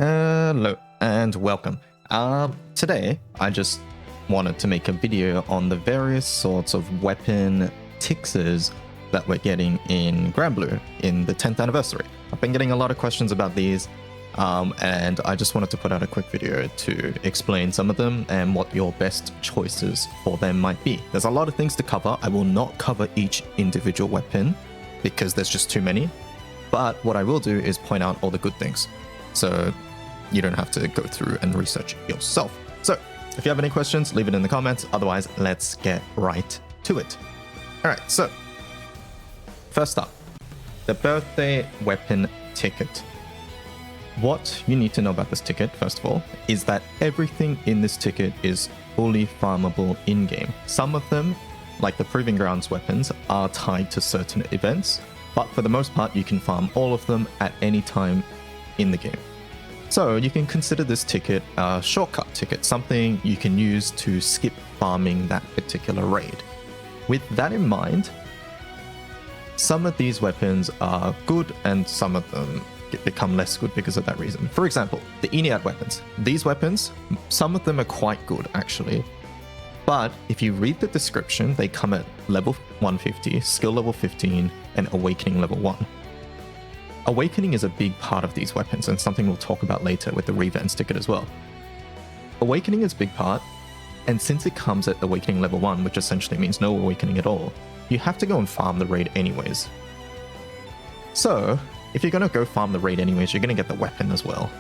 Hello and welcome. Today I just wanted to make a video on the various sorts of weapon tixes that we're getting in Granblue in the 10th anniversary. I've been getting a lot of questions about these, and I just wanted to put out a quick video to explain some of them and what your best choices for them might be. There's a lot of things to cover. I will not cover each individual weapon because there's just too many, but what I will do is point out all the good things, so you don't have to go through and research yourself. So if you have any questions, leave it in the comments. Otherwise, let's get right to it. All right, so first up, the birthday weapon ticket. What you need to know about this ticket, first of all, is that everything in this ticket is fully farmable in-game. Some of them, like the Proving Grounds weapons, are tied to certain events, but for the most part, you can farm all of them at any time in the game. So you can consider this ticket a shortcut ticket, something you can use to skip farming that particular raid. With that in mind, some of these weapons are good and some of them become less good because of that reason. For example, the Ennead weapons. These weapons, some of them are quite good actually, but if you read the description, they come at level 150, skill level 15, and awakening level 1. Awakening is a big part of these weapons and something we'll talk about later with the Revans ticket as well. Awakening is a big part, and since it comes at awakening level 1, which essentially means no awakening at all, you have to go and farm the raid anyways. So if you're going to go farm the raid anyways, you're going to get the weapon as well.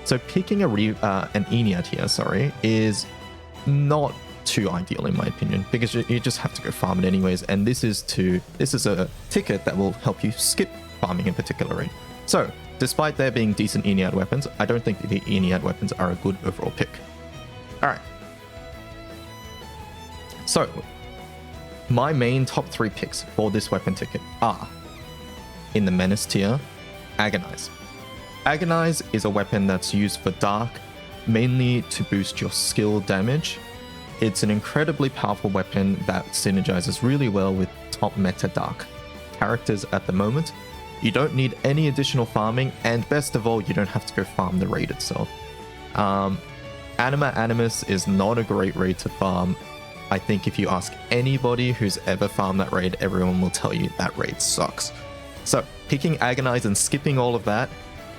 So picking an Ennead here, is not too ideal in my opinion, because you just have to go farm it anyways, and this is a ticket that will help you skip farming in particular raid. So despite there being decent Ennead weapons, I don't think the Ennead weapons are a good overall pick. Alright, so my main top 3 picks for this weapon ticket are, in the Menace tier, Agonize. Agonize is a weapon that's used for Dark, mainly to boost your skill damage. It's an incredibly powerful weapon that synergizes really well with top meta Dark characters at the moment. You don't need any additional farming, and best of all, you don't have to go farm the raid itself. Anima Animus is not a great raid to farm. I think if you ask anybody who's ever farmed that raid, everyone will tell you that raid sucks. So picking Agonize and skipping all of that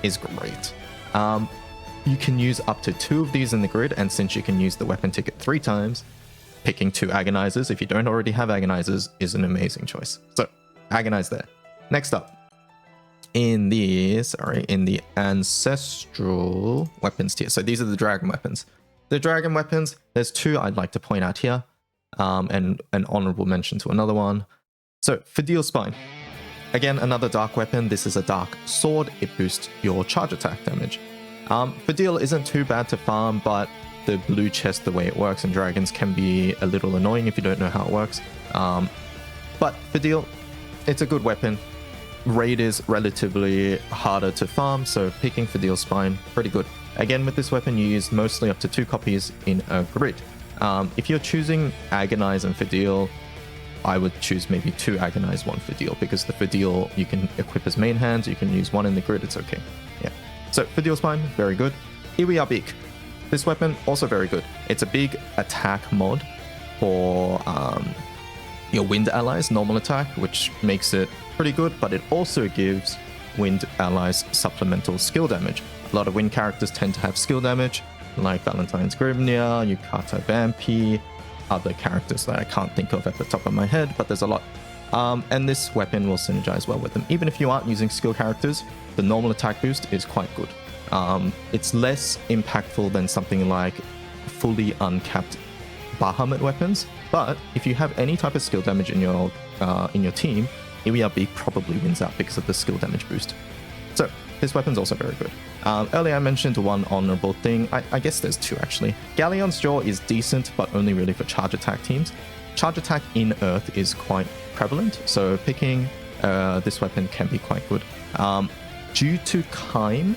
is great. You can use up to 2 of these in the grid, and since you can use the weapon ticket 3 times, picking 2 Agonizers, if you don't already have Agonizers, is an amazing choice. So Agonize there. Next up, in the Ancestral Weapons tier. So these are the Dragon Weapons. The Dragon Weapons, there's 2 I'd like to point out here, and an honorable mention to another one. So Fidel Spine. Again, another Dark weapon. This is a Dark Sword. It boosts your charge attack damage. Fidel isn't too bad to farm, but the blue chest, the way it works in Dragons, can be a little annoying if you don't know how it works. But Fidel, it's a good weapon. Raid is relatively harder to farm, so picking Fidel Spine, pretty good. Again, with this weapon, you use mostly up to 2 copies in a grid. If you're choosing Agonize and Fidel, I would choose maybe 2 Agonize, 1 Fidel, because the Fidel you can equip as main hands, you can use 1 in the grid, it's okay. Yeah. So Fidel Spine, very good. Iwia Beak. This weapon, also very good. It's a big attack mod for your wind allies, normal attack, which makes it pretty good, but it also gives wind allies supplemental skill damage. A lot of wind characters tend to have skill damage, like Valentine's Grimnia, Yukata Vampy, other characters that I can't think of at the top of my head, but there's a lot. And this weapon will synergize well with them. Even if you aren't using skill characters, the normal attack boost is quite good. It's less impactful than something like fully uncapped Bahamut weapons, but if you have any type of skill damage in your team, Iwia Beak probably wins out because of the skill damage boost. So this weapon's also very good. Earlier I mentioned 1 honorable thing. I guess there's 2 actually. Galleon's Jaw is decent, but only really for charge attack teams. Charge attack in Earth is quite prevalent, so picking this weapon can be quite good. Due to Kaim,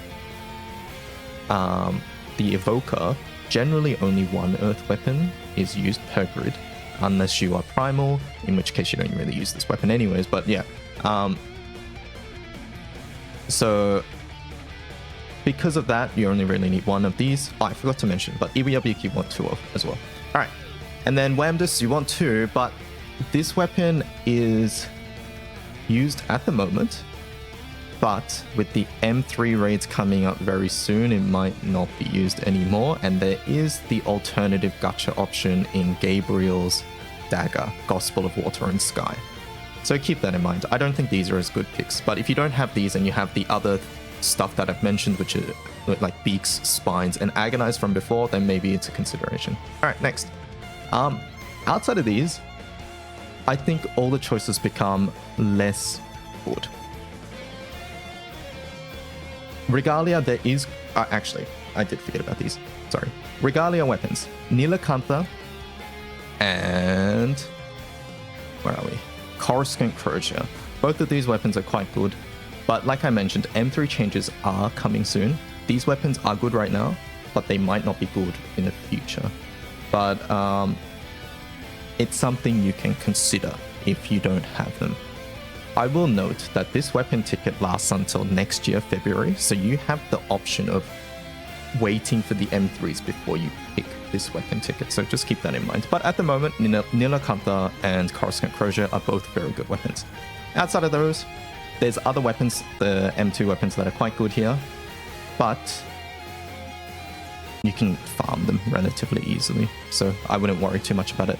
the Evoker, generally only 1 Earth weapon is used per grid, unless you are Primal, in which case you don't really use this weapon anyways, but yeah. So because of that, you only really need one of these. Oh, I forgot to mention, but EWBQ you want 2 of as well. All right, and then Wamdus you want 2, but this weapon is used at the moment, but with the M3 raids coming up very soon, it might not be used anymore, and there is the alternative gacha option in Gabriel's Dagger, Gospel of Water and Sky. So keep that in mind. I don't think these are as good picks, but if you don't have these and you have the other stuff that I've mentioned, which are like Beaks, Spines, and Agonize from before, then maybe it's a consideration. All right, next. Outside of these, I think all the choices become less good. Regalia, there is... actually, I did forget about these. Sorry. Regalia weapons. Nilakantha and... where are we? Coruscant Crozier. Both of these weapons are quite good, but like I mentioned, M3 changes are coming soon. These weapons are good right now, but they might not be good in the future. But it's something you can consider if you don't have them. I will note that this weapon ticket lasts until next year, February, so you have the option of waiting for the M3s before you pick this weapon ticket, so just keep that in mind. But at the moment, Nilakantha and Coruscant Crozier are both very good weapons. Outside of those, there's other weapons, the M2 weapons that are quite good here, but you can farm them relatively easily, so I wouldn't worry too much about it.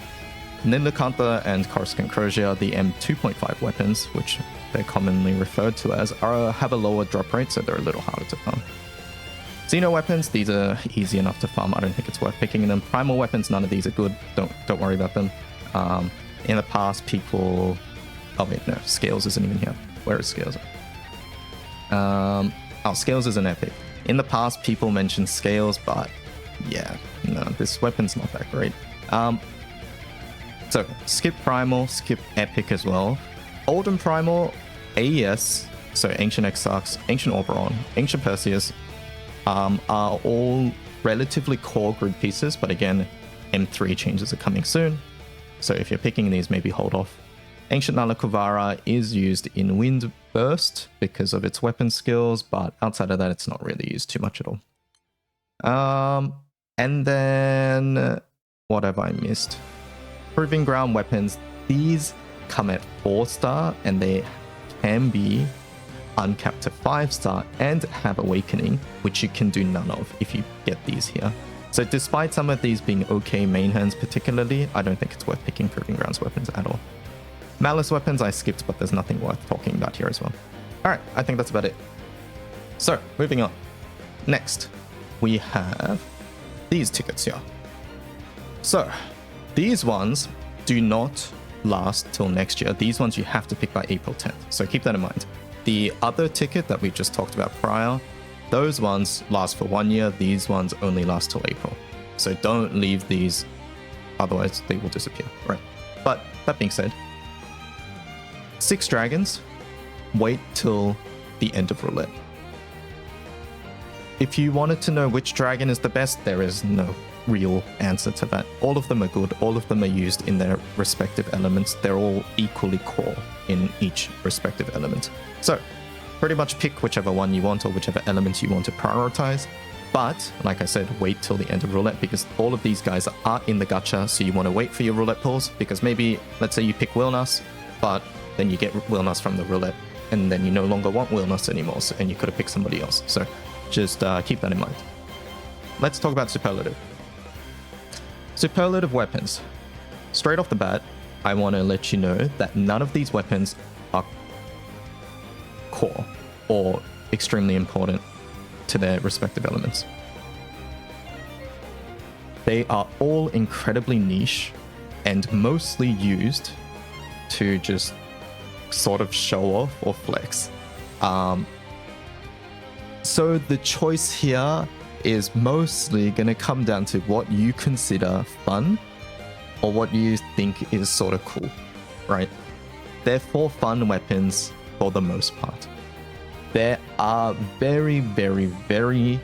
Nilakantha and Coruscant Crozier, the M2.5 weapons, which they're commonly referred to as, have a lower drop rate, so they're a little harder to farm. Xeno weapons, these are easy enough to farm. I don't think it's worth picking them. Primal weapons, none of these are good. Don't worry about them. In the past, people... oh wait, no, Scales isn't even here. Where is Scales? Scales is an epic. In the past, people mentioned Scales, but yeah, no, this weapon's not that great. So, skip Primal, skip Epic as well. Oldhim Primal, AES, so Ancient Exarchs, Ancient Oberon, Ancient Perseus, are all relatively core grid pieces, but again, M3 changes are coming soon. So if you're picking these, maybe hold off. Ancient Nalakuvara is used in Wind Burst because of its weapon skills, but outside of that, it's not really used too much at all. And then, what have I missed? Proving Ground weapons. These come at 4-star, and they can be uncapped to 5-star and have Awakening, which you can do none of if you get these here. So despite some of these being okay main hands particularly, I don't think it's worth picking Proving Grounds weapons at all. Malice weapons I skipped, but there's nothing worth talking about here as well. Alright, I think that's about it. So, moving on. Next, we have these tickets here. So, these ones do not last till next year. These ones you have to pick by April 10th, so keep that in mind. The other ticket that we just talked about prior, those ones last for 1 year. These ones only last till April. So don't leave these, otherwise they will disappear. Right. But that being said, 6 dragons, wait till the end of roulette. If you wanted to know which dragon is the best, there is no real answer to that. All of them are good. All of them are used in their respective elements. They're all equally core in each respective element. So pretty much pick whichever one you want or whichever element you want to prioritize. But like I said, wait till the end of roulette because all of these guys are in the gacha. So you want to wait for your roulette pulls because maybe, let's say you pick Wilnas, but then you get Wilnas from the roulette and then you no longer want Wilnas anymore. So, and you could have picked somebody else. So just keep that in mind. Let's talk about Superlative. Superlative weapons. Straight off the bat, I want to let you know that none of these weapons are core or extremely important to their respective elements. They are all incredibly niche and mostly used to just sort of show off or flex. So the choice here is mostly going to come down to what you consider fun or what you think is sort of cool, right? They're for fun weapons for the most part. There are very, very, very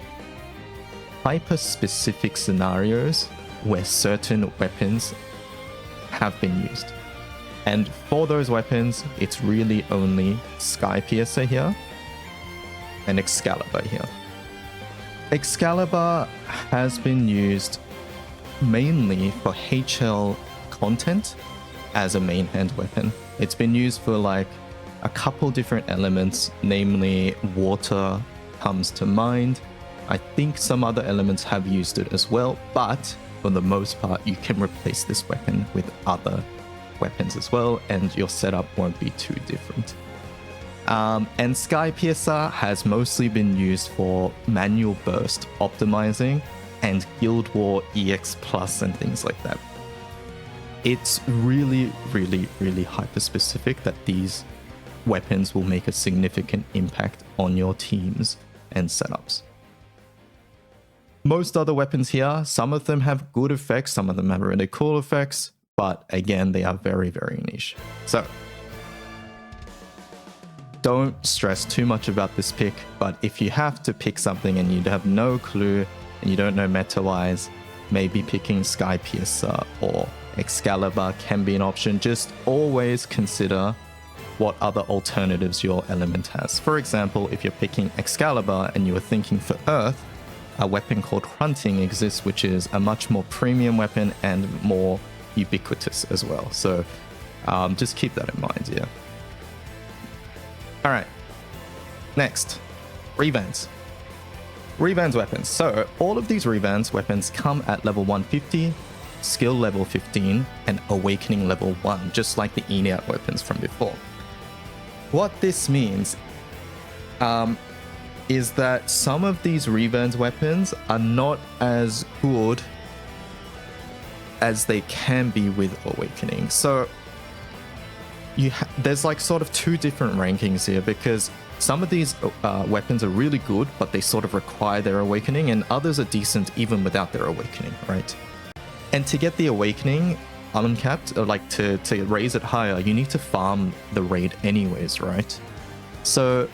hyper-specific scenarios where certain weapons have been used. And for those weapons, it's really only Sky Piercer here and Excalibur here. Excalibur has been used mainly for HL content as a main hand weapon. It's been used for like a couple different elements, namely water comes to mind. I think some other elements have used it as well, but for the most part, you can replace this weapon with other weapons as well, and your setup won't be too different. And Sky Piercer has mostly been used for manual burst optimizing and Guild War EX Plus and things like that. It's really, really, really hyper specific that these weapons will make a significant impact on your teams and setups. Most other weapons here, some of them have good effects, some of them have really cool effects, but again, they are very, very niche. So don't stress too much about this pick, but if you have to pick something and you have no clue and you don't know meta-wise, maybe picking Sky Piercer or Excalibur can be an option. Just always consider what other alternatives your element has. For example, if you're picking Excalibur and you are thinking for Earth, a weapon called Hunting exists, which is a much more premium weapon and more ubiquitous as well. So just keep that in mind, yeah. All right, next, Revans. Revans Weapons. So all of these Revans weapons come at level 150, skill level 15, and awakening level 1, just like the Ennead weapons from before. What this means is that some of these Revans weapons are not as good as they can be with awakening. So there's like sort of two different rankings here, because some of these weapons are really good, but they sort of require their awakening, and others are decent even without their awakening, right? And to get the awakening uncapped, or like to raise it higher, you need to farm the raid anyways, right? So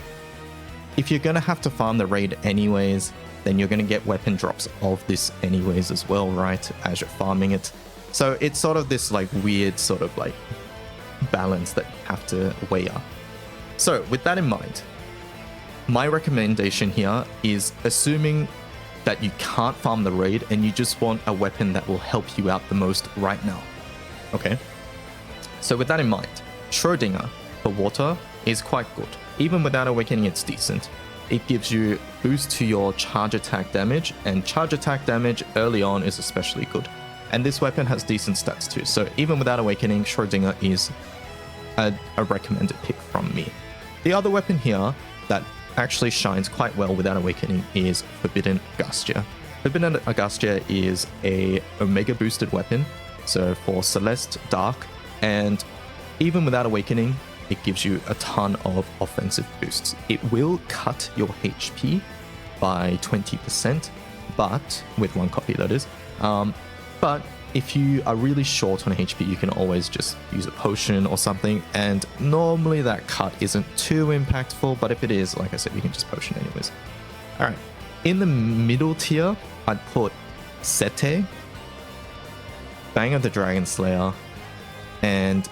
if you're gonna have to farm the raid anyways, then you're gonna get weapon drops of this anyways as well, right? As you're farming it. So it's sort of this like weird sort of like balance that you have to weigh up. So with that in mind, my recommendation here is assuming that you can't farm the raid and you just want a weapon that will help you out the most right now. Okay? So with that in mind, Schrodinger for water is quite good. Even without awakening, it's decent. It gives you boost to your charge attack damage, and charge attack damage early on is especially good. And this weapon has decent stats too. So even without awakening, Schrodinger is a recommended pick from me. The other weapon here that actually shines quite well without awakening is Forbidden Agustia. Forbidden Agustia is a Omega boosted weapon, so for Celeste, Dark, and even without awakening, it gives you a ton of offensive boosts. It will cut your HP by 20%, but with one copy that is. But if you are really short on HP, you can always just use a potion or something, and normally that cut isn't too impactful, but if it is, like I said, you can just potion anyways. Alright, in the middle tier, I'd put Sete, Bang of the Dragon Slayer, and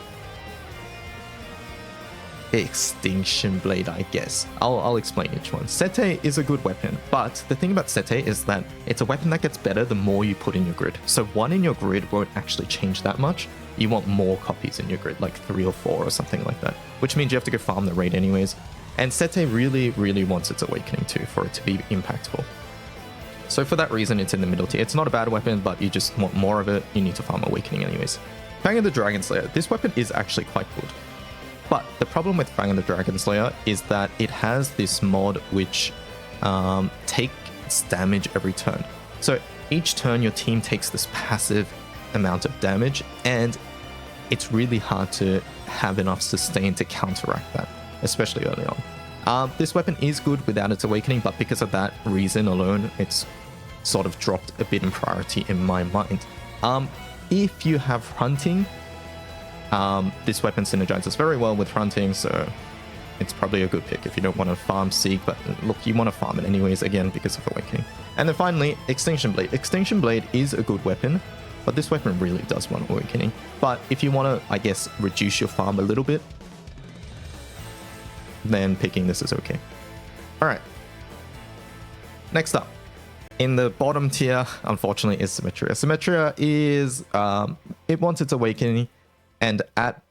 Extinction Blade, I guess. I'll explain each one. Sete is a good weapon, but the thing about Sete is that it's a weapon that gets better the more you put in your grid. So one in your grid won't actually change that much. You want more copies in your grid, like 3 or 4 or something like that, which means you have to go farm the raid anyways. And Sete really, really wants its awakening too for it to be impactful. So for that reason, it's in the middle tier. It's not a bad weapon, but you just want more of it. You need to farm awakening anyways. Fang of the Dragon Slayer. This weapon is actually quite good. But the problem with Fang of the Dragon Slayer is that it has this mod which takes damage every turn. So each turn your team takes this passive amount of damage, and it's really hard to have enough sustain to counteract that, especially early on. This weapon is good without its awakening, but because of that reason alone, it's sort of dropped a bit in priority in my mind. If you have Hunting, this weapon synergizes very well with Hunting, so it's probably a good pick if you don't want to farm Seek, but look, you want to farm it anyways, again, because of Awakening. And then finally, Extinction Blade. Extinction Blade is a good weapon, but this weapon really does want Awakening. But if you want to, I guess, reduce your farm a little bit, then picking this is okay. Alright. Next up, In the bottom tier, unfortunately, is Symmetria. Symmetria is, it wants its awakening, and at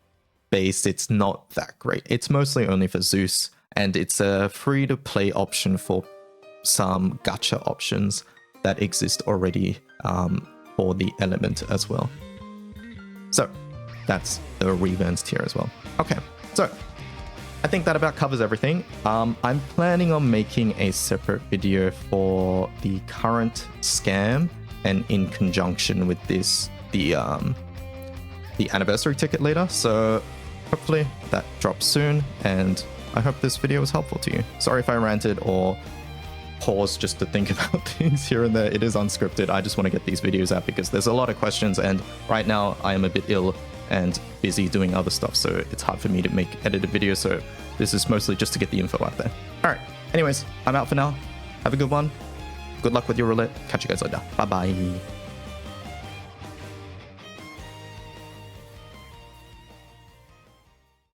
base, it's not that great. It's mostly only for Zeus, and it's a free-to-play option for some gacha options that exist already for the element as well. So that's the Revans tier as well. Okay, so I think that about covers everything. I'm planning on making a separate video for the current scam, and in conjunction with this, the anniversary ticket later. So hopefully that drops soon, and I hope this video was helpful to you. Sorry if I ranted or paused just to think about things here and there. It is unscripted. I just want to get these videos out because there's a lot of questions, and right now I am a bit ill and busy doing other stuff, so it's hard for me to make edited videos. So this is mostly just to get the info out there. All right, anyways, I'm out for now. Have a good one. Good luck with your roulette. Catch you guys later. Bye bye.